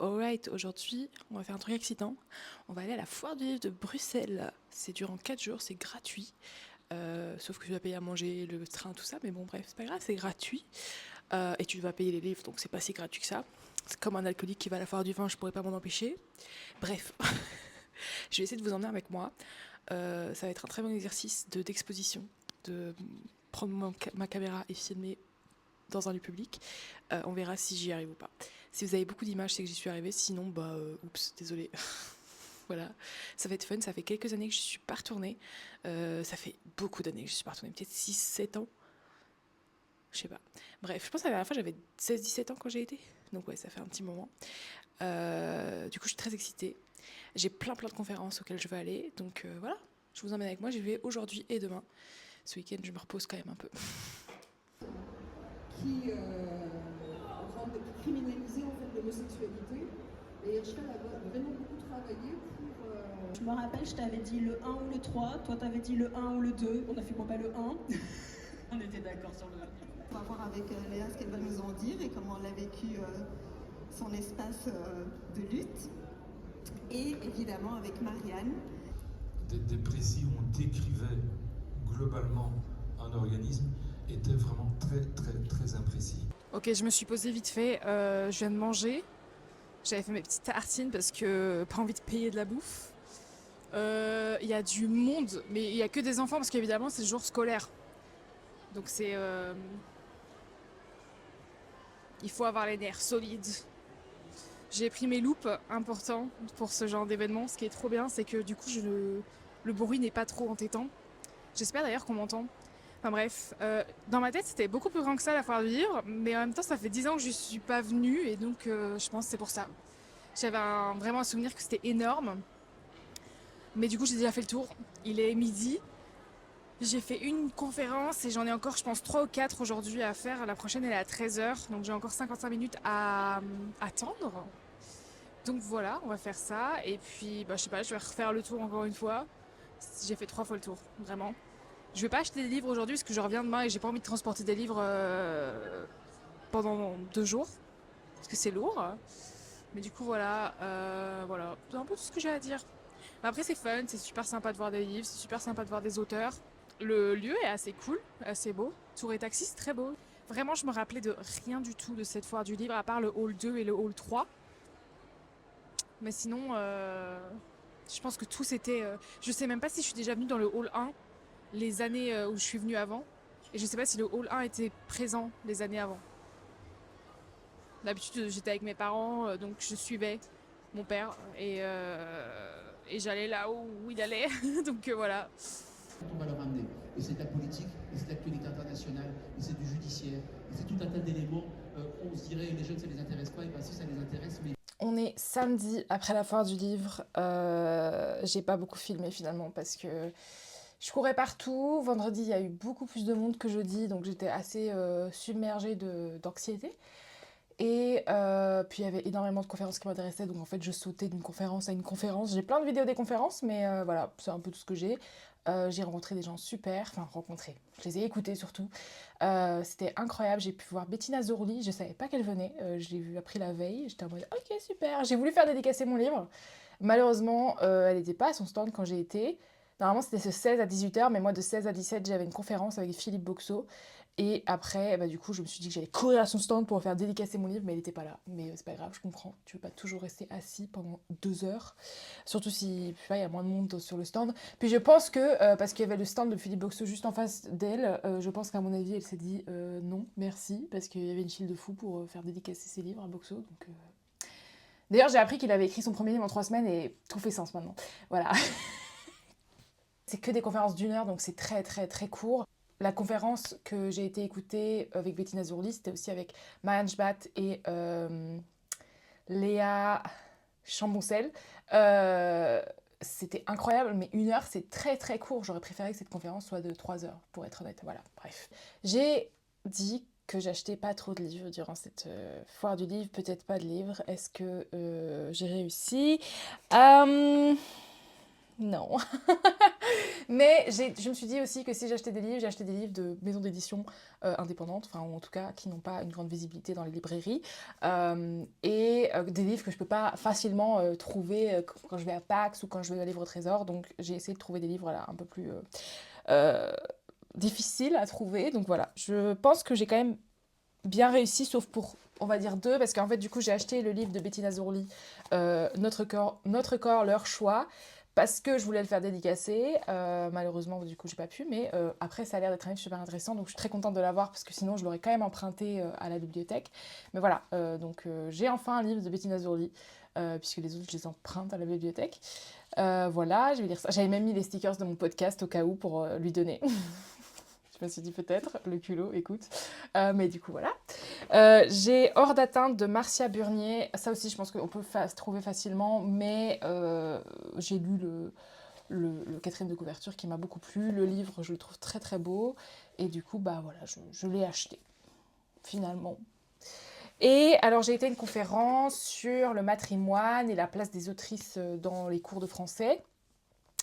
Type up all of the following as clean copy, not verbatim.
Alright, aujourd'hui, on va faire un truc excitant. On va aller à la foire du livre de Bruxelles. C'est durant 4 jours, c'est gratuit. Sauf que tu dois payer à manger, le train, tout ça. Mais bon, bref, c'est pas grave, c'est gratuit. Et tu vas payer les livres, donc c'est pas si gratuit que ça. C'est comme un alcoolique qui va à la foire du vin, je pourrais pas m'en empêcher. Bref, je vais essayer de vous emmener avec moi. Ça va être un très bon exercice d'exposition, de prendre ma caméra et filmer dans un lieu public. On verra si j'y arrive ou pas. Si vous avez beaucoup d'images, c'est que j'y suis arrivée. Sinon, oups, désolé. Voilà, ça va être fun. Ça fait quelques années que je suis pas retournée. Ça fait beaucoup d'années que je suis pas retournée. Peut-être 6-7 ans. Je sais pas. Bref, je pense que la dernière fois, j'avais 16-17 ans quand j'ai été. Donc ouais, ça fait un petit moment. Du coup, je suis très excitée. J'ai plein de conférences auxquelles je veux aller. Donc voilà, je vous emmène avec moi. J'y vais aujourd'hui et demain. Ce week-end, je me repose quand même un peu. Qui criminalisait en fait l'homosexualité. Et Hirschfeld a vraiment beaucoup travaillé pour... Je me rappelle, je t'avais dit le 1 ou le 3, toi t'avais dit le 1 ou le 2, on a fait pourquoi pas le 1. On était d'accord sur le 1. On va voir avec Léa ce qu'elle va nous en dire et comment elle a vécu son espace de lutte. Et évidemment avec Marianne. Des précis où on décrivait globalement un organisme étaient vraiment très imprécis. Ok, je me suis posée vite fait, je viens de manger. J'avais fait mes petites tartines parce que pas envie de payer de la bouffe. Il y a du monde, mais il n'y a que des enfants parce qu'évidemment c'est le jour scolaire. Donc c'est... il faut avoir les nerfs solides. J'ai pris mes loupes, important pour ce genre d'événement. Ce qui est trop bien, c'est que du coup le bruit n'est pas trop entêtant. J'espère d'ailleurs qu'on m'entend. Enfin bref, dans ma tête c'était beaucoup plus grand que ça la foire du livre, mais en même temps ça fait 10 ans que je suis pas venue et donc je pense que c'est pour ça. J'avais vraiment un souvenir que c'était énorme, mais du coup j'ai déjà fait le tour. Il est midi, j'ai fait une conférence et j'en ai encore je pense 3 ou 4 aujourd'hui à faire. La prochaine elle est à 13h, donc j'ai encore 55 minutes à attendre. Donc voilà, on va faire ça et puis je sais pas, je vais refaire le tour encore une fois. J'ai fait 3 fois le tour, vraiment. Je vais pas acheter des livres aujourd'hui parce que je reviens demain et j'ai pas envie de transporter des livres pendant 2 jours parce que c'est lourd. Mais du coup voilà, c'est un peu tout ce que j'ai à dire. Mais après c'est fun, c'est super sympa de voir des livres, c'est super sympa de voir des auteurs. Le lieu est assez cool, assez beau. Tour et Taxi, c'est très beau. Vraiment, je me rappelais de rien du tout de cette foire du livre à part le hall 2 et le hall 3. Mais sinon, je pense que tout c'était... je sais même pas si je suis déjà venue dans le hall 1 les années où je suis venue avant. Et je sais pas si le hall 1 était présent les années avant. D'habitude, j'étais avec mes parents, donc je suivais mon père et j'allais là où il allait. Donc voilà. On va leur amener. Et c'est de la politique, et c'est de l'actualité internationale, et c'est du judiciaire, et c'est tout un tas d'éléments. On se dirait, les jeunes, ça les intéresse pas, et bien si ça les intéresse, mais... On est samedi après la foire du livre. J'ai pas beaucoup filmé finalement parce que je courais partout. Vendredi, il y a eu beaucoup plus de monde que jeudi, donc j'étais assez submergée d'anxiété. Et puis il y avait énormément de conférences qui m'intéressaient, donc en fait je sautais d'une conférence à une conférence. J'ai plein de vidéos des conférences, mais voilà, c'est un peu tout ce que j'ai. J'ai rencontré des gens super, je les ai écoutés surtout. C'était incroyable, j'ai pu voir Bettina Zorli, je savais pas qu'elle venait, je l'ai vue après la veille, j'étais en mode ok super, j'ai voulu faire dédicacer mon livre. Malheureusement, elle n'était pas à son stand quand j'ai été. Normalement c'était de 16 à 18h, mais moi de 16 à 17 j'avais une conférence avec Philippe Boxo. Et après, du coup, je me suis dit que j'allais courir à son stand pour faire dédicacer mon livre, mais elle n'était pas là. Mais c'est pas grave, je comprends. Tu veux pas toujours rester assis pendant 2 heures. Surtout si, je sais pas, il y a moins de monde sur le stand. Puis je pense que, parce qu'il y avait le stand de Philippe Boxo juste en face d'elle, je pense qu'à mon avis, elle s'est dit non, merci, parce qu'il y avait une file de fous pour faire dédicacer ses livres à Boxo. Donc, d'ailleurs, j'ai appris qu'il avait écrit son premier livre en 3 semaines et tout fait sens maintenant. Voilà. C'est que des conférences d'1 heure, donc c'est très court. La conférence que j'ai été écouter avec Bettina Zorli, c'était aussi avec Marianne Schbat et Léa Chamboncel. C'était incroyable, mais 1 heure, c'est très court. J'aurais préféré que cette conférence soit de 3 heures, pour être honnête. Voilà, bref. J'ai dit que j'achetais pas trop de livres durant cette foire du livre. Peut-être pas de livres. Est-ce que j'ai réussi? Non. Mais je me suis dit aussi que si j'achetais des livres, j'ai acheté des livres de maisons d'édition indépendantes, enfin, ou en tout cas qui n'ont pas une grande visibilité dans les librairies, et des livres que je peux pas facilement trouver quand je vais à PAX ou quand je vais au Livre au Trésor. Donc j'ai essayé de trouver des livres là, un peu plus difficiles à trouver. Donc voilà, je pense que j'ai quand même bien réussi, sauf pour, on va dire, 2, parce qu'en fait, du coup, j'ai acheté le livre de Bettina Zurli, Notre corps, leur choix, parce que je voulais le faire dédicacer. Malheureusement, du coup, j'ai pas pu, mais après, ça a l'air d'être un livre super intéressant, donc je suis très contente de l'avoir, parce que sinon, je l'aurais quand même emprunté à la bibliothèque. Mais voilà, donc j'ai enfin un livre de Bettina Zurli, puisque les autres, je les emprunte à la bibliothèque. Voilà, je vais lire ça. J'avais même mis les stickers de mon podcast au cas où pour lui donner. Je me suis dit peut-être, le culot, écoute. Mais du coup, voilà. J'ai Hors d'atteinte de Marcia Burnier. Ça aussi, je pense qu'on peut trouver facilement. Mais j'ai lu le quatrième de couverture qui m'a beaucoup plu. Le livre, je le trouve très très beau. Et du coup, bah voilà, je l'ai acheté. Finalement. Et alors, j'ai été à une conférence sur le matrimoine et la place des autrices dans les cours de français.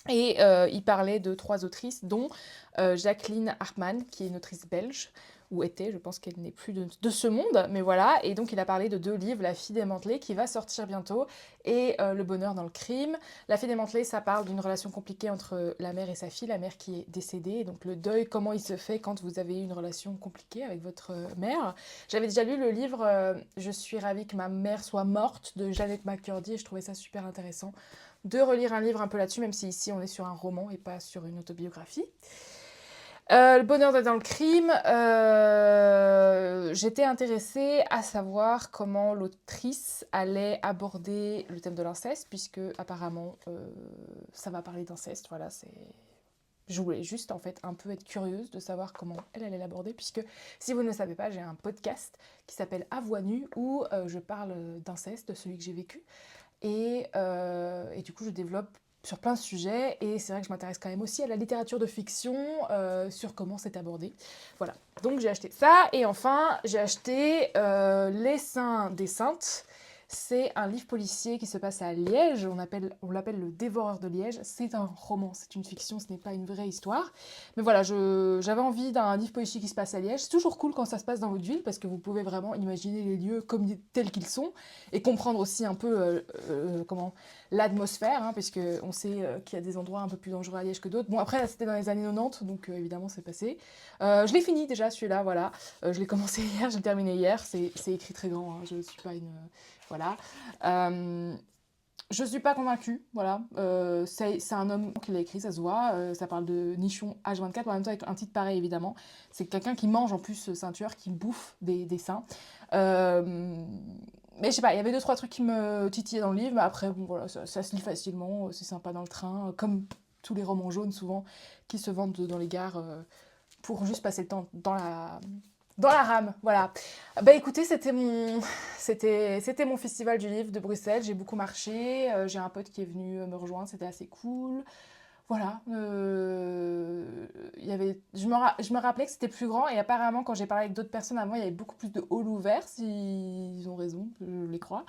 Et il parlait de 3 autrices, dont Jacqueline Hartmann, qui est une autrice belge, ou était, je pense qu'elle n'est plus de ce monde, mais voilà. Et donc il a parlé de 2 livres, La fille démantelée, qui va sortir bientôt, et Le bonheur dans le crime. La fille démantelée, ça parle d'une relation compliquée entre la mère et sa fille, la mère qui est décédée, et donc le deuil, comment il se fait quand vous avez une relation compliquée avec votre mère. J'avais déjà lu le livre Je suis ravie que ma mère soit morte, de Jeannette McCurdy, et je trouvais ça super intéressant de relire un livre un peu là-dessus, même si ici on est sur un roman et pas sur une autobiographie. Le bonheur dans le crime, j'étais intéressée à savoir comment l'autrice allait aborder le thème de l'inceste, puisque apparemment ça va parler d'inceste, voilà, je voulais juste en fait un peu être curieuse de savoir comment elle allait l'aborder, puisque si vous ne le savez pas, j'ai un podcast qui s'appelle À voix nue, où je parle d'inceste, de celui que j'ai vécu. Et du coup, je développe sur plein de sujets. Et c'est vrai que je m'intéresse quand même aussi à la littérature de fiction, sur comment c'est abordé. Voilà. Donc, j'ai acheté ça. Et enfin, j'ai acheté Les Saints des Saintes. C'est un livre policier qui se passe à Liège. On l'appelle Le Dévoreur de Liège. C'est un roman, c'est une fiction, ce n'est pas une vraie histoire. Mais voilà, j'avais envie d'un livre policier qui se passe à Liège. C'est toujours cool quand ça se passe dans votre ville, parce que vous pouvez vraiment imaginer les lieux tels qu'ils sont, et comprendre aussi un peu l'atmosphère, hein, puisque on sait qu'il y a des endroits un peu plus dangereux à Liège que d'autres. Bon, après, là, c'était dans les années 90, donc évidemment, c'est passé. Je l'ai fini déjà, celui-là, voilà. Je l'ai commencé hier, j'ai terminé hier. C'est écrit très grand, hein. Je ne suis pas une... Voilà. Je suis pas convaincue, voilà. C'est un homme qui l'a écrit, ça se voit. Ça parle de nichon H24, en même temps avec un titre pareil, évidemment. C'est quelqu'un qui mange, en plus, c'est un tueur qui bouffe des seins. Mais je sais pas, il y avait 2-3 trucs qui me titillaient dans le livre, mais après, bon, voilà, ça se lit facilement, c'est sympa dans le train, comme tous les romans jaunes, souvent, qui se vendent dans les gares pour juste passer le temps dans la rame, voilà. Bah écoutez, c'était mon festival du livre de Bruxelles, j'ai beaucoup marché, j'ai un pote qui est venu me rejoindre, c'était assez cool. Voilà, je me rappelais que c'était plus grand, et apparemment quand j'ai parlé avec d'autres personnes avant, il y avait beaucoup plus de halls ouverts, s'ils ont raison, je les crois.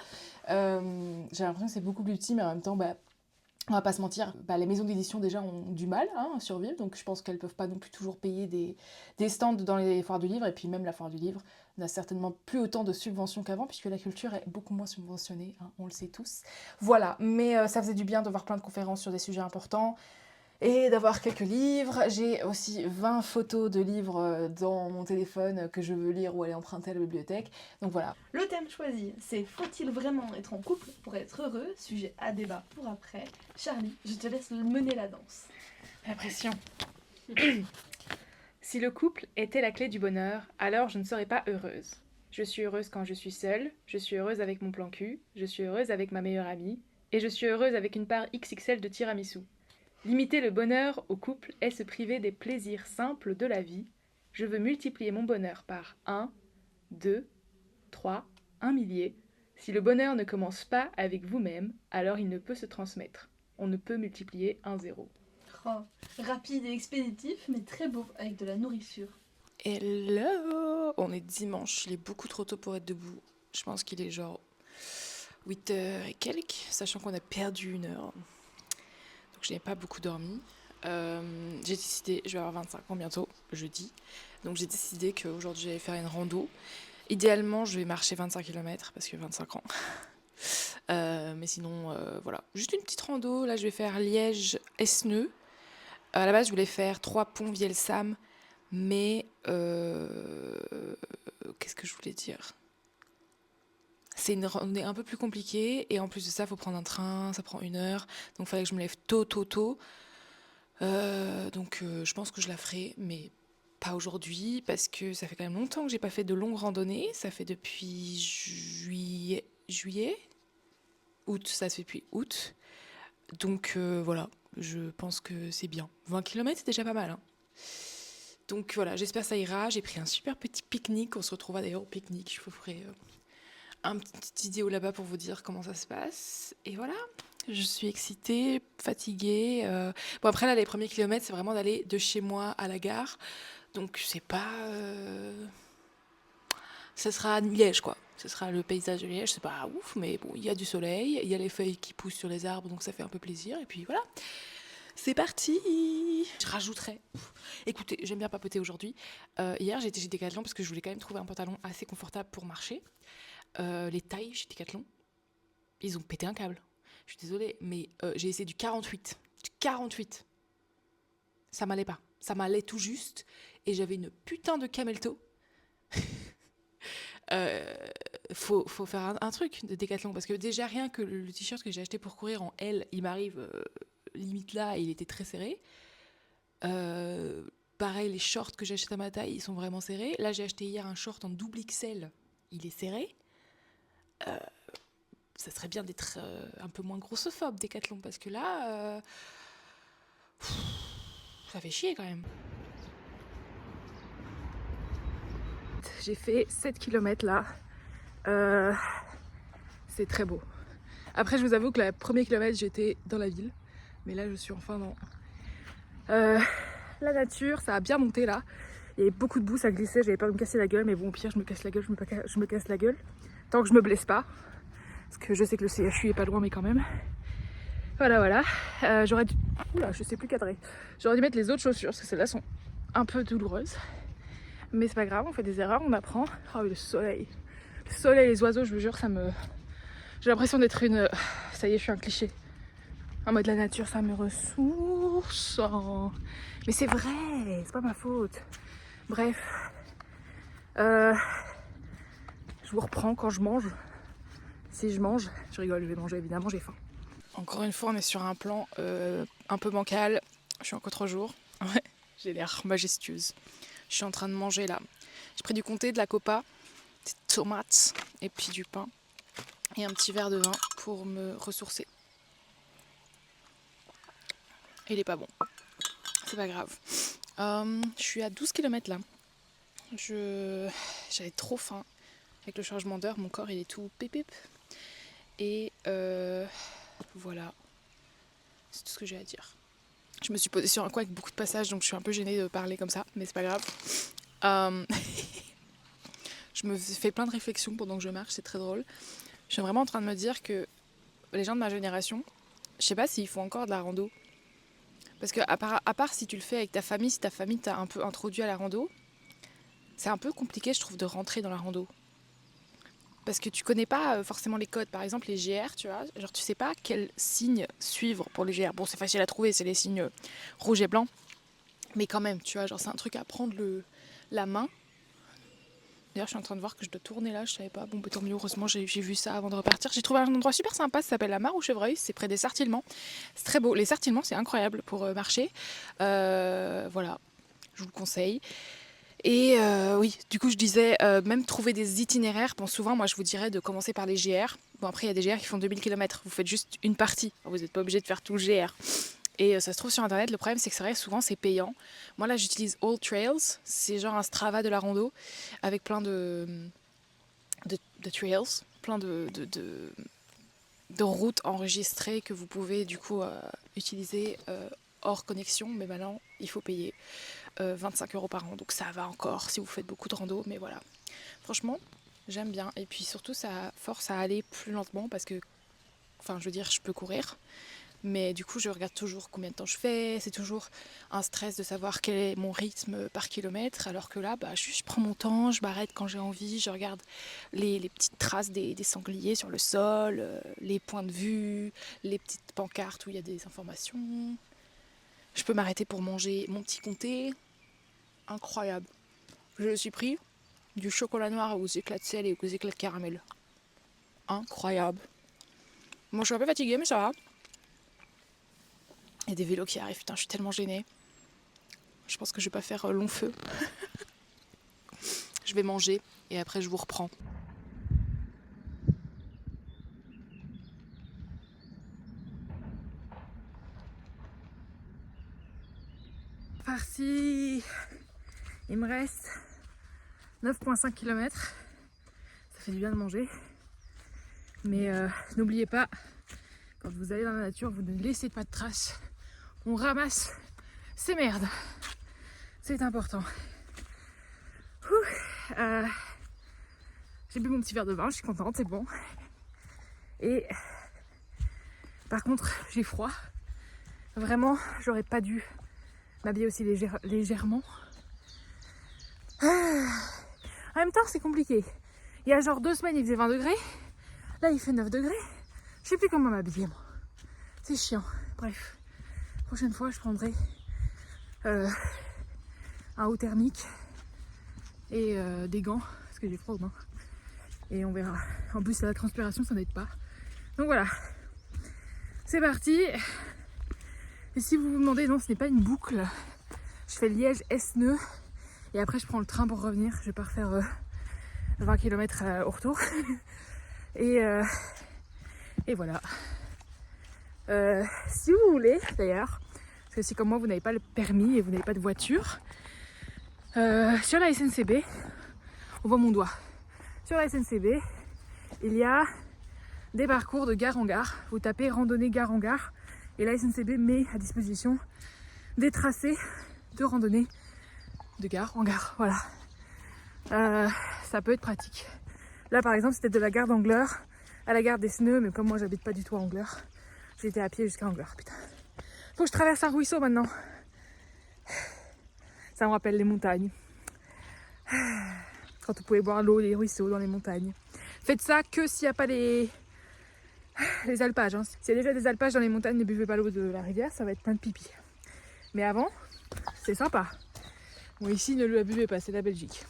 J'ai l'impression que c'est beaucoup plus petit, mais en même temps, bah, on va pas se mentir, les maisons d'édition déjà ont du mal à survivre, donc je pense qu'elles peuvent pas non plus toujours payer des stands dans les foires du livre, et puis même la foire du livre n'a certainement plus autant de subventions qu'avant, puisque la culture est beaucoup moins subventionnée, hein, on le sait tous. Voilà, mais ça faisait du bien de voir plein de conférences sur des sujets importants, et d'avoir quelques livres. J'ai aussi 20 photos de livres dans mon téléphone que je veux lire ou aller emprunter à la bibliothèque, donc voilà. Le thème choisi, c'est faut-il vraiment être en couple pour être heureux? Sujet à débat pour après. Charlie, je te laisse mener la danse. La pression. Si le couple était la clé du bonheur, alors je ne serais pas heureuse. Je suis heureuse quand je suis seule, je suis heureuse avec mon plan cul, je suis heureuse avec ma meilleure amie, et je suis heureuse avec une part XXL de tiramisu. Limiter le bonheur au couple est se priver des plaisirs simples de la vie. Je veux multiplier mon bonheur par 1, 2, 3, 1 millier. Si le bonheur ne commence pas avec vous-même, alors il ne peut se transmettre. On ne peut multiplier un 0. Oh, rapide et expéditif, mais très beau, avec de la nourriture. Hello! On est dimanche, il est beaucoup trop tôt pour être debout. Je pense qu'il est genre 8h et quelques, sachant qu'on a perdu 1 heure. Donc je n'ai pas beaucoup dormi. J'ai décidé, je vais avoir 25 ans bientôt, jeudi. Donc j'ai décidé qu'aujourd'hui j'allais faire une rando. Idéalement, je vais marcher 25 km parce que 25 ans. Mais sinon, voilà. Juste une petite rando. Là, je vais faire Liège-Esneux. À la base, je voulais faire 3 ponts Vielle-Sam. Mais qu'est-ce que je voulais dire? C'est une randonnée un peu plus compliquée. Et en plus de ça, il faut prendre un train. Ça prend 1 heure. Donc il fallait que je me lève tôt. Donc je pense que je la ferai. Mais pas aujourd'hui. Parce que ça fait quand même longtemps que j'ai pas fait de longues randonnées. Ça fait depuis juillet. Août, ça se fait depuis août. Donc voilà, je pense que c'est bien. 20 km, c'est déjà pas mal. Hein. Donc voilà, j'espère que ça ira. J'ai pris un super petit pique-nique. On se retrouvera d'ailleurs au pique-nique. Je vous ferai un petit vidéo là-bas pour vous dire comment ça se passe. Et voilà, je suis excitée, fatiguée. Bon après là, les premiers kilomètres, c'est vraiment d'aller de chez moi à la gare. Donc c'est pas... Ça sera Liège quoi. Ce sera le paysage de Liège, c'est pas ouf, mais bon, il y a du soleil, il y a les feuilles qui poussent sur les arbres, donc ça fait un peu plaisir. Et puis voilà, c'est parti. Je rajouterai. Écoutez, j'aime bien papoter aujourd'hui. Hier, j'ai été chez Decathlon parce que je voulais quand même trouver un pantalon assez confortable pour marcher. Les tailles chez Decathlon, ils ont pété un câble. Je suis désolée, mais j'ai essayé du 48. Du 48. Ça m'allait pas. Ça m'allait tout juste. Et j'avais une putain de camel toe. Faut faire un truc de Decathlon parce que déjà rien que le t-shirt que j'ai acheté pour courir en L, il m'arrive limite là, il était très serré. Pareil, les shorts que j'achète à ma taille, ils sont vraiment serrés. Là, j'ai acheté hier un short en double XL, il est serré. Ça serait bien d'être un peu moins grossophobe Decathlon parce que là, ça fait chier quand même. J'ai fait 7 km là. C'est très beau. Après, je vous avoue que le premier kilomètre, j'étais dans la ville. Mais là, je suis enfin dans la nature. Ça a bien monté là. Il y avait beaucoup de boue, ça glissait. J'avais peur de me casser la gueule. Mais bon, au pire, je me casse la gueule, je me casse la gueule. Tant que je me blesse pas. Parce que je sais que le CHU est pas loin, mais quand même. Voilà. J'aurais dû... Oula, je sais plus cadrer. J'aurais dû mettre les autres chaussures parce que celles-là sont un peu douloureuses. Mais c'est pas grave, on fait des erreurs, on apprend. Oh oui, le soleil, les oiseaux, je vous jure, ça me... J'ai l'impression d'être une... Ça y est, je suis un cliché. En mode la nature, ça me ressource. Mais c'est vrai, c'est pas ma faute. Bref. Je vous reprends quand je mange. Si je mange, je rigole, je vais manger évidemment, j'ai faim. Encore une fois, on est sur un plan un peu bancal. Je suis en contre-jour. Ouais, j'ai l'air majestueuse. Je suis en train de manger là. J'ai pris du comté, de la copa, des tomates et puis du pain. Et un petit verre de vin pour me ressourcer. Il est pas bon. C'est pas grave. Je suis à 12 km là. J'avais trop faim. Avec le changement d'heure, mon corps il est tout pip. Et voilà. C'est tout ce que j'ai à dire. Je me suis posée sur un coin avec beaucoup de passages, donc je suis un peu gênée de parler comme ça, mais c'est pas grave. Je me fais plein de réflexions pendant que je marche, c'est très drôle. Je suis vraiment en train de me dire que les gens de ma génération, je sais pas s'ils font encore de la rando. Parce que à part si tu le fais avec ta famille, si ta famille t'a un peu introduit à la rando, c'est un peu compliqué, je trouve, de rentrer dans la rando. Parce que tu connais pas forcément les codes. Par exemple, les GR, tu vois, genre tu sais pas quels signes suivre pour les GR. Bon, c'est facile à trouver, c'est les signes rouge et blanc. Mais quand même, tu vois, genre c'est un truc à prendre la main. D'ailleurs, je suis en train de voir que je dois tourner là, je savais pas. Bon, tant mieux, heureusement, j'ai vu ça avant de repartir. J'ai trouvé un endroit super sympa, ça s'appelle la Mare aux Chevreuils, c'est près des Sartillements. C'est très beau. Les Sartillements, c'est incroyable pour marcher. Voilà, je vous le conseille. Et oui, du coup je disais, même trouver des itinéraires, bon souvent moi je vous dirais de commencer par les GR. Bon après il y a des GR qui font 2000 km, vous faites juste une partie, vous n'êtes pas obligé de faire tout le GR. Et ça se trouve sur internet, le problème c'est que c'est vrai, souvent c'est payant. Moi là j'utilise All Trails, c'est genre un Strava de la rando, avec plein de trails, plein de routes enregistrées que vous pouvez du coup utiliser hors connexion, mais maintenant il faut payer 25 € par an, donc ça va encore si vous faites beaucoup de rando, mais voilà. Franchement, j'aime bien, et puis surtout ça force à aller plus lentement parce que, enfin je veux dire, je peux courir, Mais du coup, je regarde toujours combien de temps je fais. C'est toujours un stress de savoir quel est mon rythme par kilomètre. Alors que là, je prends mon temps, je m'arrête quand j'ai envie. Je regarde les petites traces des sangliers sur le sol, les points de vue, les petites pancartes où il y a des informations. Je peux m'arrêter pour manger mon petit comté. Incroyable. Je me suis pris du chocolat noir aux éclats de sel et aux éclats de caramel. Incroyable. Moi, je suis un peu fatiguée, mais ça va. Il y a des vélos qui arrivent, putain, je suis tellement gênée. Je pense que je vais pas faire long feu. Je vais manger et après je vous reprends. Par-ci, il me reste 9,5 km. Ça fait du bien de manger. Mais n'oubliez pas, quand vous allez dans la nature, vous ne laissez pas de traces. On ramasse ces merdes. C'est important. J'ai bu mon petit verre de vin, je suis contente, c'est bon. Et par contre, j'ai froid. Vraiment, j'aurais pas dû m'habiller aussi légèrement. En même temps, c'est compliqué. Il y a genre 2 semaines, il faisait 20 degrés. Là, il fait 9 degrés. Je sais plus comment m'habiller, moi. C'est chiant. Bref. Prochaine fois, je prendrai un haut thermique et des gants parce que j'ai froid aux mains. Et on verra. En plus, la transpiration, ça n'aide pas. Donc voilà. C'est parti. Et si vous vous demandez, non, ce n'est pas une boucle. Je fais Liège-Esneux et après, je prends le train pour revenir. Je vais pas refaire 20 km au retour. Et voilà. Si vous voulez, d'ailleurs, parce que si comme moi vous n'avez pas le permis et vous n'avez pas de voiture, sur la SNCB, on voit mon doigt. Sur la SNCB, il y a des parcours de gare en gare. Vous tapez randonnée gare en gare et la SNCB met à disposition des tracés de randonnée de gare en gare. Voilà. Ça peut être pratique. Là par exemple, c'était de la gare d'Angleur à la gare d'Esneux, mais comme moi j'habite pas du tout à Angleur, j'étais à pied jusqu'à Angleur. Putain. Faut que je traverse un ruisseau maintenant. Ça me rappelle les montagnes. Quand vous pouvez boire l'eau des ruisseaux dans les montagnes. Faites ça que s'il n'y a pas les alpages. Hein. S'il y a déjà des alpages dans les montagnes, ne buvez pas l'eau de la rivière, ça va être plein de pipi. Mais avant, c'est sympa. Bon, ici, ne le buvez pas, c'est la Belgique.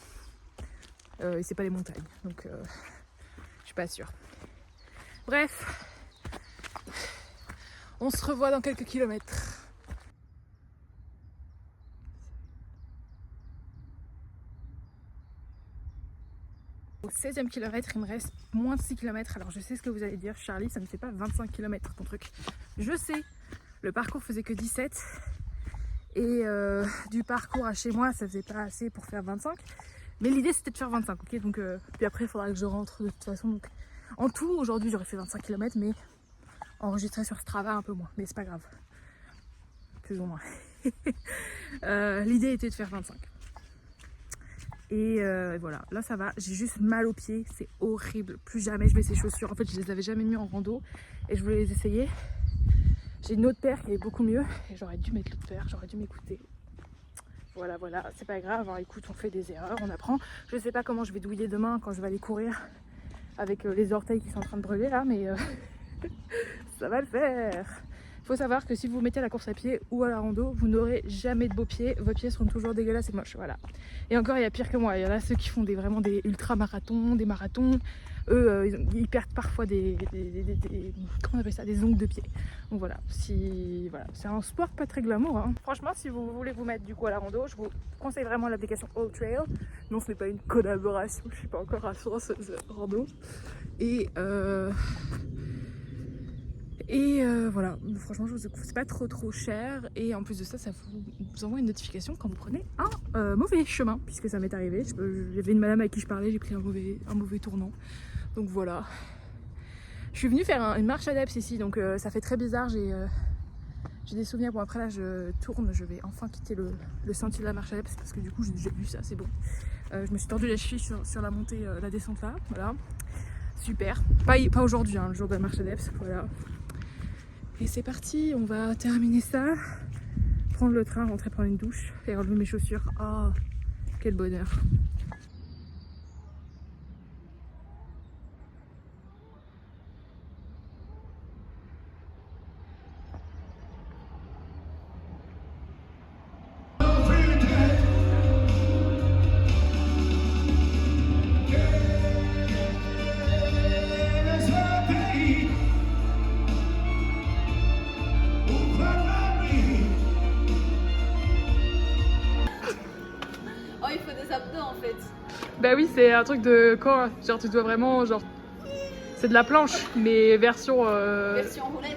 Et c'est pas les montagnes, donc je suis pas sûre. Bref, on se revoit dans quelques kilomètres. Au 16e kilomètre, il me reste moins de 6 km. Alors je sais ce que vous allez dire, Charlie, ça ne fait pas 25 km ton truc. Je sais, le parcours faisait que 17. Et du parcours à chez moi, ça faisait pas assez pour faire 25. Mais l'idée c'était de faire 25, ok. Donc, puis après il faudra que je rentre de toute façon. Donc, en tout, aujourd'hui j'aurais fait 25 km, mais enregistré sur Strava un peu moins. Mais c'est pas grave. Plus ou moins. L'idée était de faire 25. Et voilà, là ça va, j'ai juste mal aux pieds, c'est horrible, plus jamais je mets ces chaussures. En fait, je les avais jamais mis en rando et je voulais les essayer. J'ai une autre paire qui est beaucoup mieux et j'aurais dû mettre l'autre paire, j'aurais dû m'écouter. Voilà, c'est pas grave, hein. Écoute, on fait des erreurs, on apprend. Je sais pas comment je vais douiller demain quand je vais aller courir avec les orteils qui sont en train de brûler là, mais ça va le faire. Il faut savoir que si vous mettez à la course à pied ou à la rando, vous n'aurez jamais de beaux pieds. Vos pieds seront toujours dégueulasses et moches. Voilà. Et encore, il y a pire que moi. Il y en a ceux qui font vraiment des ultra-marathons, des marathons. Eux, ils perdent parfois comment on appelle ça, des ongles de pied. Donc voilà, voilà. C'est un sport pas très glamour. Hein. Franchement, si vous voulez vous mettre du coup à la rando, je vous conseille vraiment l'application All Trail. Non, ce n'est pas une collaboration. Je suis pas encore à source rando. Et voilà, franchement, c'est pas trop cher. Et en plus de ça, ça vous envoie une notification quand vous prenez un mauvais chemin, puisque ça m'est arrivé. Il y avait une madame avec qui je parlais, j'ai pris un mauvais tournant. Donc voilà. Je suis venue faire une marche adepte ici, donc ça fait très bizarre. J'ai des souvenirs. Bon, après là, je tourne, je vais enfin quitter le sentier de la marche adepte, parce que du coup, j'ai déjà vu ça, c'est bon. Je me suis tordu la cheville sur la montée, la descente là, voilà. Super. Pas aujourd'hui, hein, le jour de la marche adepte, voilà. Et c'est parti, on va terminer ça, prendre le train, rentrer prendre une douche et enlever mes chaussures. Oh, quel bonheur. Oh, il faut des abdos en fait. Bah oui, c'est un truc de corps, genre tu dois vraiment, genre, c'est de la planche, mais version... Version roulette.